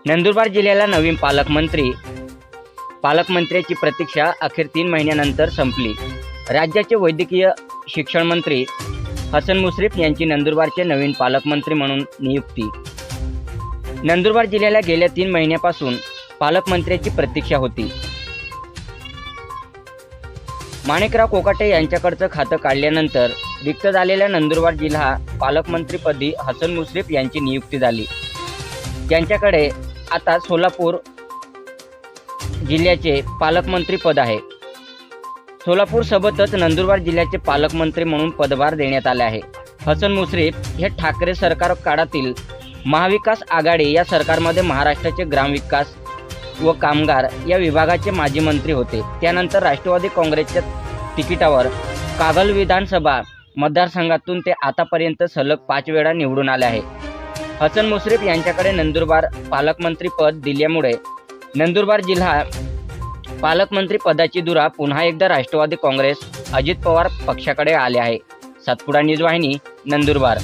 नंदुरबार जिल्ह्याला नवीन पालकमंत्र्याची प्रतीक्षा अखेर 3 महिन्यानंतर संपली। राज्याचे वैद्यकीय शिक्षण मंत्री हसन मुश्रीफ यांची नंदुरबारचे नवीन पालकमंत्री म्हणून नियुक्ती। नंदुरबार जिल्ह्याला गेल्या 3 महिन्यापासून पालकमंत्र्याची प्रतीक्षा होती। माणिकराव कोकाटे यांच्याकडचं खातं काढल्यानंतर रिक्त झालेल्या नंदुरबार जिल्हा पालकमंत्रीपदी हसन मुश्रीफ यांची नियुक्ती झाली। त्यांच्याकडे आता सोलापूर जिल्ह्याचे पालकमंत्री पद आहे। सोलापूरसोबतच नंदुरबार जिल्ह्याचे पालकमंत्री म्हणून पदभार देण्यात आले आहे। हसन मुश्रीफ हे ठाकरे सरकार काळातील महाविकास आघाडी या सरकारमध्ये महाराष्ट्राचे ग्रामविकास व कामगार या विभागाचे माजी मंत्री होते। त्यानंतर राष्ट्रवादी काँग्रेसच्या तिकिटावर कागल विधानसभा मतदारसंघातून ते आतापर्यंत सलग 5 वेळा निवडून आले आहे। हसन मुश्रीफ यांच्याकडे नंदुरबार पालकमंत्री पद दिल्यामुळे नंदुरबार जिल्हा पालकमंत्री पदाची धुरा पुन्हा एकदा राष्ट्रवादी काँग्रेस अजित पवार पक्षाकडे आले आहे। सातपुडा न्यूज वाहिनी, नंदुरबार।